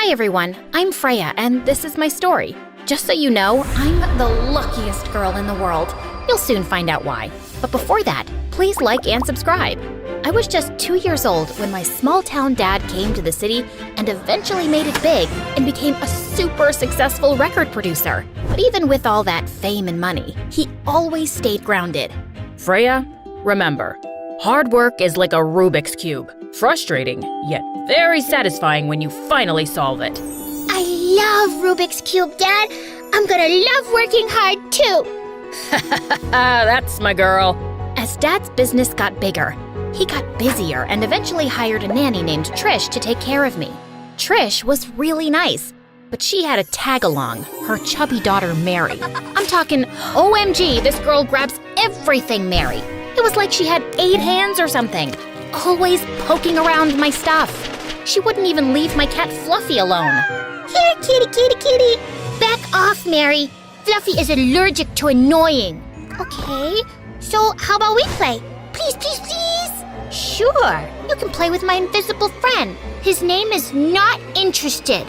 Hi everyone, I'm Freya and this is my story. Just so you know, I'm the luckiest girl in the world. You'll soon find out why. But before that, please like and subscribe. I was just 2 years old when my small town dad came to the city and eventually made it big and became a super successful record producer. But even with all that fame and money, he always stayed grounded. Freya, remember, hard work is like a Rubik's Cube. Frustrating, yet very satisfying when you finally solve it. I love Rubik's Cube, Dad. I'm gonna love working hard too. That's my girl. As Dad's business got bigger, he got busier and eventually hired a nanny named Trish to take care of me. Trish was really nice, but she had a tag-along, her chubby daughter Mary. I'm talking, OMG, this girl grabs everything, Mary. It was like she had 8 hands or something, always poking around my stuff. She wouldn't even leave my cat Fluffy alone. Here, kitty, kitty, kitty. Back off, Mary. Fluffy is allergic to annoying. Okay, so how about we play? Please, please, please. Sure, you can play with my invisible friend. His name is Not Interested.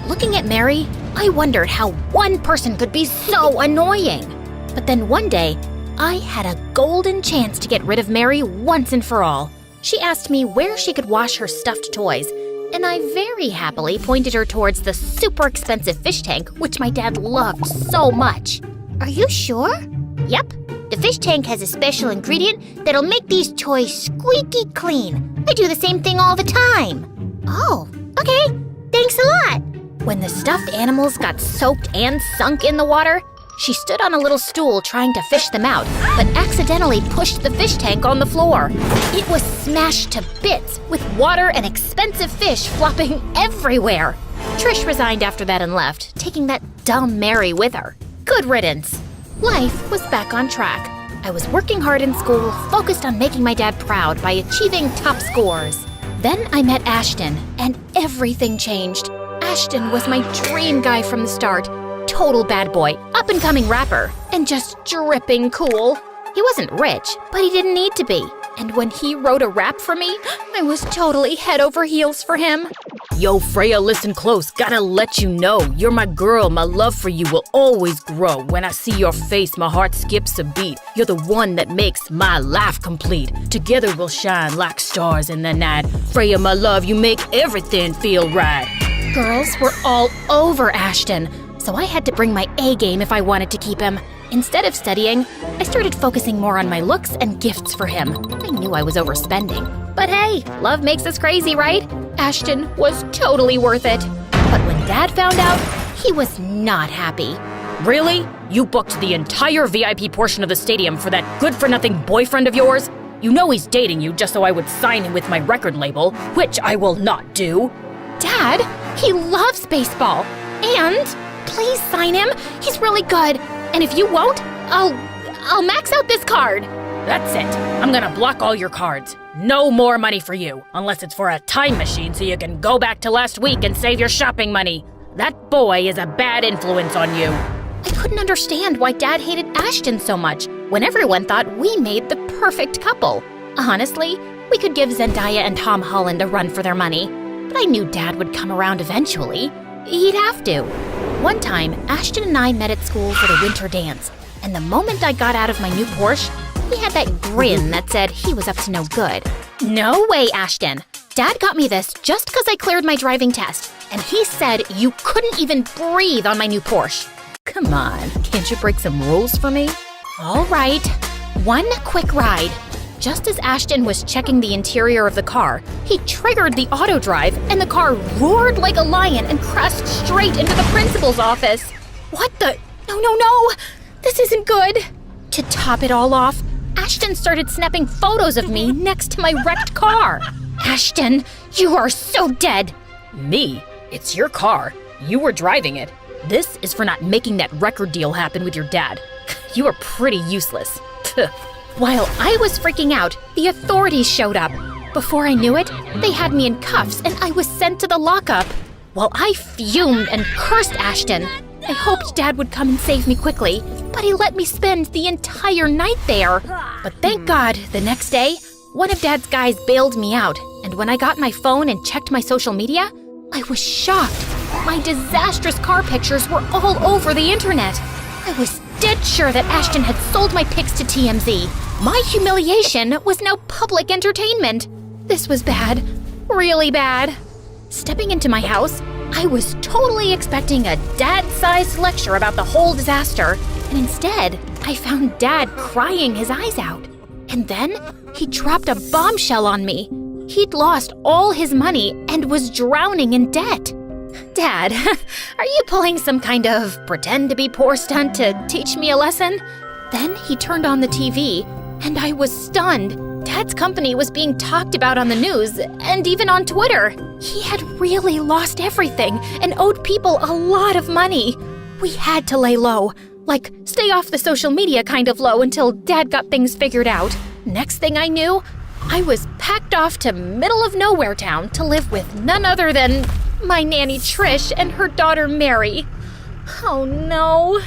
Looking at Mary, I wondered how one person could be so annoying. But then one day, I had a golden chance to get rid of Mary once and for all. She asked me where she could wash her stuffed toys, and I very happily pointed her towards the super expensive fish tank, which my dad loved so much. Are you sure? Yep. The fish tank has a special ingredient that'll make these toys squeaky clean. I do the same thing all the time. Oh, okay. Thanks a lot. When the stuffed animals got soaked and sunk in the water, she stood on a little stool trying to fish them out, but accidentally pushed the fish tank on the floor. It was smashed to bits, with water and expensive fish flopping everywhere. Trish resigned after that and left, taking that dumb Mary with her. Good riddance. Life was back on track. I was working hard in school, focused on making my dad proud by achieving top scores. Then I met Ashton, and everything changed. Ashton was my dream guy from the start. Total bad boy, up-and-coming rapper, and just dripping cool. He wasn't rich, but he didn't need to be. And when he wrote a rap for me, I was totally head over heels for him. Yo, Freya, listen close. Gotta let you know, you're my girl. My love for you will always grow. When I see your face, my heart skips a beat. You're the one that makes my life complete. Together we'll shine like stars in the night. Freya, my love, you make everything feel right. Girls were all over Ashton, so I had to bring my A game if I wanted to keep him. Instead of studying, I started focusing more on my looks and gifts for him. I knew I was overspending. But hey, love makes us crazy, right? Ashton was totally worth it. But when Dad found out, he was not happy. Really? You booked the entire VIP portion of the stadium for that good-for-nothing boyfriend of yours? You know he's dating you just so I would sign him with my record label, which I will not do. Dad, he loves baseball. And please sign him. He's really good. And if you won't, I'll max out this card. That's it. I'm gonna block all your cards. No more money for you, unless it's for a time machine so you can go back to last week and save your shopping money. That boy is a bad influence on you. I couldn't understand why Dad hated Ashton so much when everyone thought we made the perfect couple. Honestly, we could give Zendaya and Tom Holland a run for their money. But I knew Dad would come around eventually. He'd have to. One time, Ashton and I met at school for the winter dance, and the moment I got out of my new Porsche, he had that grin that said he was up to no good. No way, Ashton. Dad got me this just because I cleared my driving test, and he said you couldn't even breathe on my new Porsche. Come on, can't you break some rules for me? All right, one quick ride. Just as Ashton was checking the interior of the car, he triggered the auto drive and the car roared like a lion and crashed straight into the principal's office. What the? No. This isn't good. To top it all off, Ashton started snapping photos of me next to my wrecked car. Ashton, you are so dead. Me? It's your car. You were driving it. This is for not making that record deal happen with your dad. You are pretty useless. While I was freaking out, the authorities showed up. Before I knew it, they had me in cuffs and I was sent to the lockup. While I fumed and cursed Ashton, I hoped Dad would come and save me quickly, but he let me spend the entire night there. But thank God, the next day, one of Dad's guys bailed me out, and when I got my phone and checked my social media, I was shocked. My disastrous car pictures were all over the internet. I was dead sure that Ashton had sold my pics to TMZ. My humiliation was now public entertainment. This was bad, really bad. Stepping into my house, I was totally expecting a dad-sized lecture about the whole disaster, and instead, I found Dad crying his eyes out. And then, he dropped a bombshell on me. He'd lost all his money and was drowning in debt. Dad, are you pulling some kind of pretend-to-be-poor stunt to teach me a lesson? Then he turned on the TV, and I was stunned. Dad's company was being talked about on the news and even on Twitter. He had really lost everything and owed people a lot of money. We had to lay low, like stay off the social media kind of low until Dad got things figured out. Next thing I knew, I was packed off to middle-of-nowhere town to live with none other than my nanny Trish and her daughter Mary. Oh no.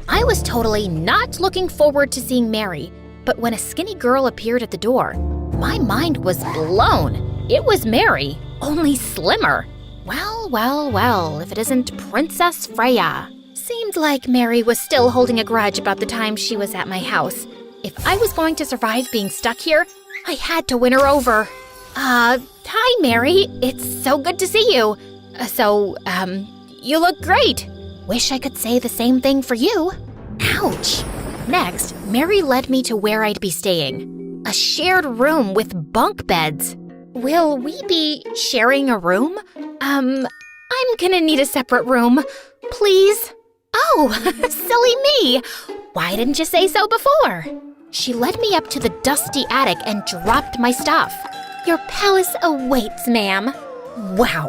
I was totally not looking forward to seeing Mary, but when a skinny girl appeared at the door, my mind was blown. It was Mary, only slimmer. Well, if it isn't Princess Freya. Seemed like Mary was still holding a grudge about the time she was at my house. If I was going to survive being stuck here, I had to win her over. Hi, Mary. It's so good to see you. You look great. Wish I could say the same thing for you. Ouch. Next, Mary led me to where I'd be staying. A shared room with bunk beds. Will we be sharing a room? I'm gonna need a separate room. Please? Oh, silly me. Why didn't you say so before? She led me up to the dusty attic and dropped my stuff. Your palace awaits, ma'am. Wow.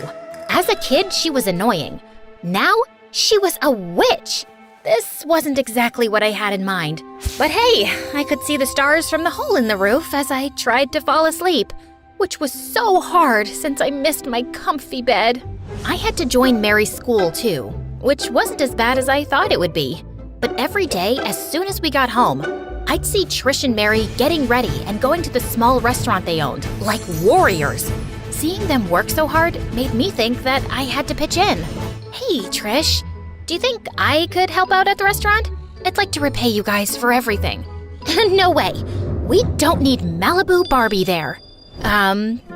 As a kid, she was annoying. Now, she was a witch. This wasn't exactly what I had in mind. But hey, I could see the stars from the hole in the roof as I tried to fall asleep, which was so hard since I missed my comfy bed. I had to join Mary's school too, which wasn't as bad as I thought it would be. But every day, as soon as we got home, I'd see Trish and Mary getting ready and going to the small restaurant they owned, like warriors. Seeing them work so hard made me think that I had to pitch in. Hey, Trish, do you think I could help out at the restaurant? I'd like to repay you guys for everything. No way. We don't need Malibu Barbie there.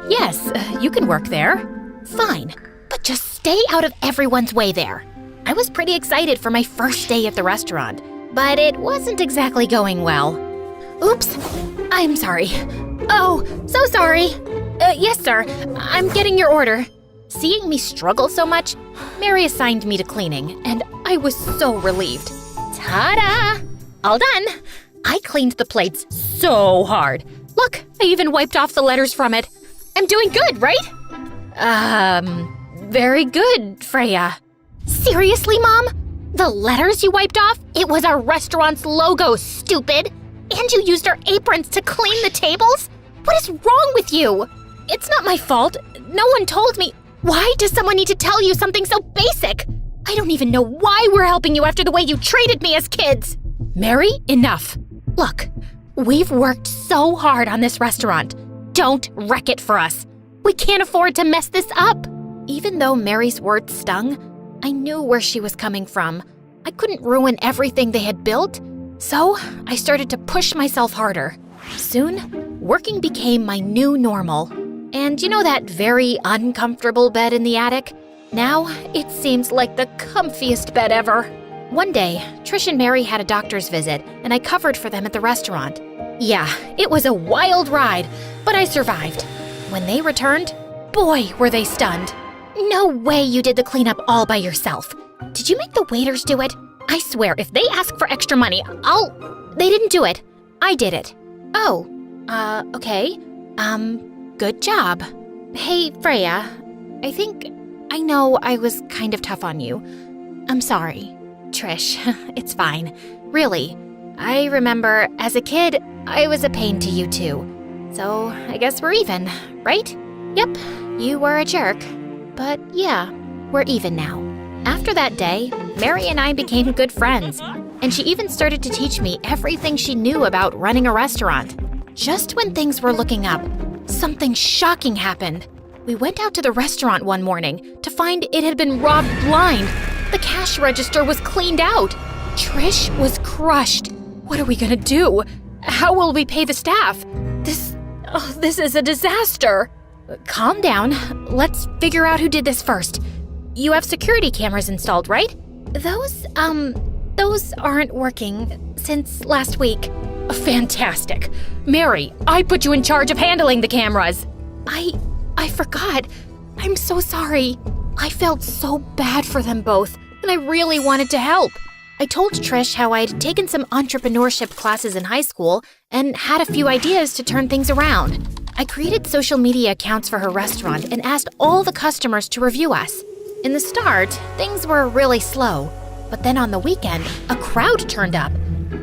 Yes, you can work there. Fine, but just stay out of everyone's way there. I was pretty excited for my first day at the restaurant, but it wasn't exactly going well. Oops, I'm sorry. Oh, so sorry. Yes, sir, I'm getting your order. Seeing me struggle so much, Mary assigned me to cleaning, and I was so relieved. Ta-da! All done. I cleaned the plates so hard. Look, I even wiped off the letters from it. I'm doing good, right? Very good, Freya. Seriously, Mom? The letters you wiped off? It was our restaurant's logo, stupid! And you used our aprons to clean the tables? What is wrong with you? It's not my fault. No one told me. Why does someone need to tell you something so basic? I don't even know why we're helping you after the way you treated me as kids. Mary, enough. Look, we've worked so hard on this restaurant. Don't wreck it for us. We can't afford to mess this up. Even though Mary's words stung, I knew where she was coming from. I couldn't ruin everything they had built, so I started to push myself harder. Soon, working became my new normal. And you know that very uncomfortable bed in the attic? Now, it seems like the comfiest bed ever. One day, Trish and Mary had a doctor's visit, and I covered for them at the restaurant. Yeah, it was a wild ride, but I survived. When they returned, boy, were they stunned. No way you did the cleanup all by yourself. Did you make the waiters do it? I swear, if they ask for extra money, They didn't do it. I did it. Oh, okay. Good job. Hey, Freya, I know I was kind of tough on you. I'm sorry. Trish, it's fine. Really. I remember, as a kid, I was a pain to you too. So, I guess we're even, right? Yep, you were a jerk. But yeah, we're even now. After that day, Mary and I became good friends, and she even started to teach me everything she knew about running a restaurant. Just when things were looking up, something shocking happened. We went out to the restaurant one morning to find it had been robbed blind. The cash register was cleaned out. Trish was crushed. What are we gonna do? How will we pay the staff? This is a disaster. Calm down. Let's figure out who did this first. You have security cameras installed, right? Those aren't working since last week. Fantastic. Mary, I put you in charge of handling the cameras. I forgot. I'm so sorry. I felt so bad for them both, and I really wanted to help. I told Trish how I'd taken some entrepreneurship classes in high school and had a few ideas to turn things around. I created social media accounts for her restaurant and asked all the customers to review us. In the start, things were really slow, but then on the weekend, a crowd turned up.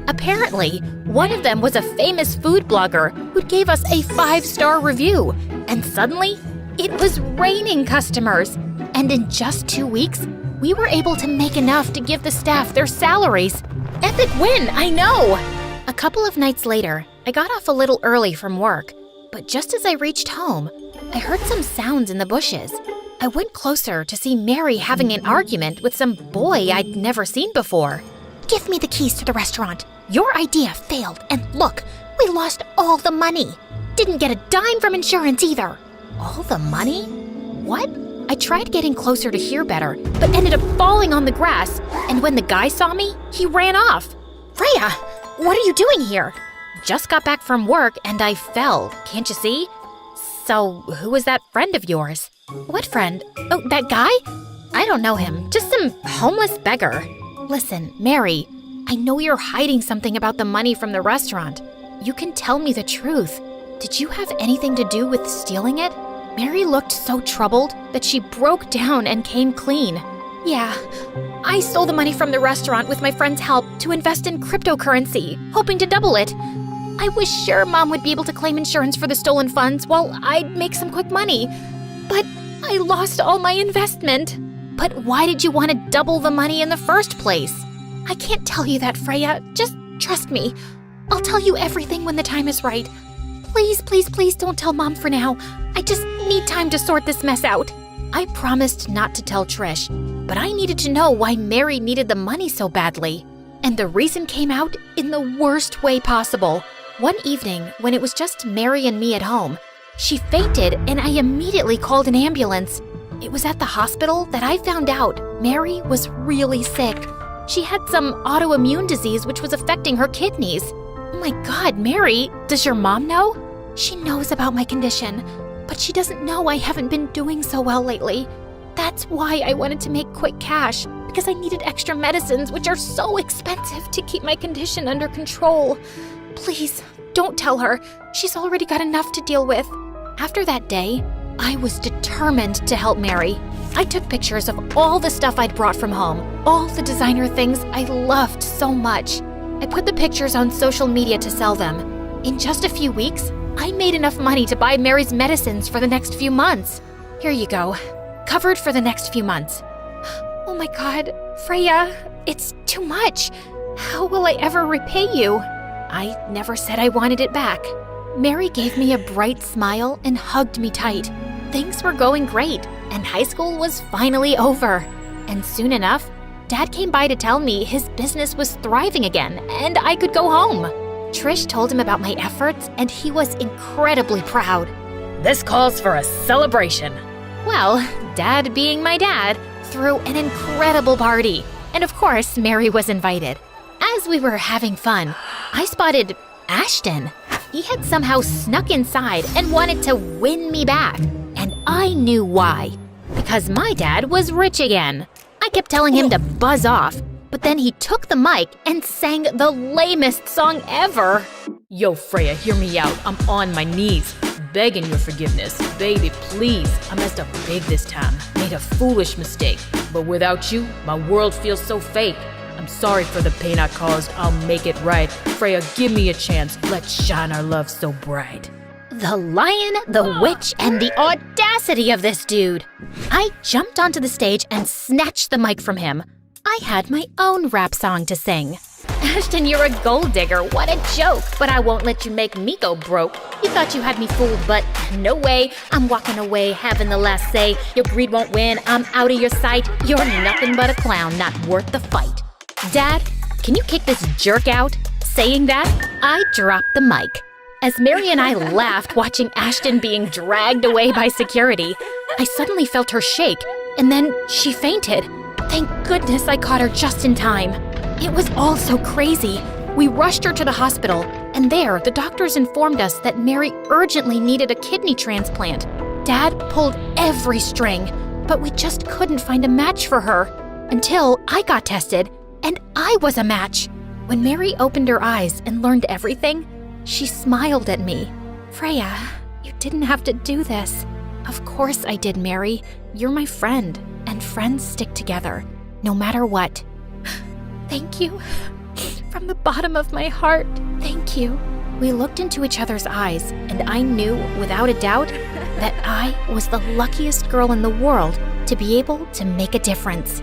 Apparently, one of them was a famous food blogger who gave us a 5-star review, and suddenly, it was raining customers. And in just 2 weeks, we were able to make enough to give the staff their salaries. Epic win, I know! A couple of nights later, I got off a little early from work, but just as I reached home, I heard some sounds in the bushes. I went closer to see Mary having an argument with some boy I'd never seen before. Give me the keys to the restaurant. Your idea failed, and look, we lost all the money. Didn't get a dime from insurance either. All the money? What? I tried getting closer to hear better, but ended up falling on the grass, and when the guy saw me, he ran off. Freya, what are you doing here? Just got back from work and I fell, can't you see? So, who was that friend of yours? What friend? Oh, that guy? I don't know him, just some homeless beggar. Listen, Mary, I know you're hiding something about the money from the restaurant. You can tell me the truth. Did you have anything to do with stealing it? Mary looked so troubled that she broke down and came clean. Yeah, I stole the money from the restaurant with my friend's help to invest in cryptocurrency, hoping to double it. I was sure Mom would be able to claim insurance for the stolen funds while I'd make some quick money. But I lost all my investment. But why did you want to double the money in the first place? I can't tell you that, Freya. Just trust me. I'll tell you everything when the time is right. Please, please, please don't tell Mom for now. I just need time to sort this mess out. I promised not to tell Trish, but I needed to know why Mary needed the money so badly. And the reason came out in the worst way possible. One evening, when it was just Mary and me at home, she fainted and I immediately called an ambulance. It was at the hospital that I found out Mary was really sick. She had some autoimmune disease which was affecting her kidneys. Oh my God, Mary, does your mom know? She knows about my condition, but she doesn't know I haven't been doing so well lately. That's why I wanted to make quick cash, because I needed extra medicines which are so expensive to keep my condition under control. Please, don't tell her. She's already got enough to deal with. After that day, I was determined to help Mary. I took pictures of all the stuff I'd brought from home, all the designer things I loved so much. I put the pictures on social media to sell them. In just a few weeks, I made enough money to buy Mary's medicines for the next few months. Here you go. Covered for the next few months. Oh my God, Freya, it's too much. How will I ever repay you? I never said I wanted it back. Mary gave me a bright smile and hugged me tight. Things were going great, and high school was finally over. And soon enough, Dad came by to tell me his business was thriving again and I could go home. Trish told him about my efforts and he was incredibly proud. This calls for a celebration. Well, Dad being my dad, threw an incredible party. And of course, Mary was invited. As we were having fun, I spotted Ashton. He had somehow snuck inside and wanted to win me back. And I knew why. Because my dad was rich again. I kept telling him to buzz off, but then he took the mic and sang the lamest song ever. Yo, Freya, hear me out. I'm on my knees, begging your forgiveness. Baby, please. I messed up big this time. Made a foolish mistake. But without you, my world feels so fake. I'm sorry for the pain I caused. I'll make it right. Freya, give me a chance. Let's shine our love so bright. The lion, the witch, and the audacity of this dude. I jumped onto the stage and snatched the mic from him. I had my own rap song to sing. Ashton, you're a gold digger. What a joke. But I won't let you make me go broke. You thought you had me fooled, but no way. I'm walking away, having the last say. Your greed won't win. I'm out of your sight. You're nothing but a clown, not worth the fight. Dad, can you kick this jerk out? Saying that, I dropped the mic. As Mary and I laughed watching Ashton being dragged away by security, I suddenly felt her shake, and then she fainted. Thank goodness I caught her just in time. It was all so crazy. We rushed her to the hospital, and there the doctors informed us that Mary urgently needed a kidney transplant. Dad pulled every string, but we just couldn't find a match for her until I got tested, and I was a match. When Mary opened her eyes and learned everything, she smiled at me. Freya, you didn't have to do this. Of course I did, Mary. You're my friend, and friends stick together, no matter what. Thank you. From the bottom of my heart, thank you. We looked into each other's eyes, and I knew, without a doubt, that I was the luckiest girl in the world to be able to make a difference.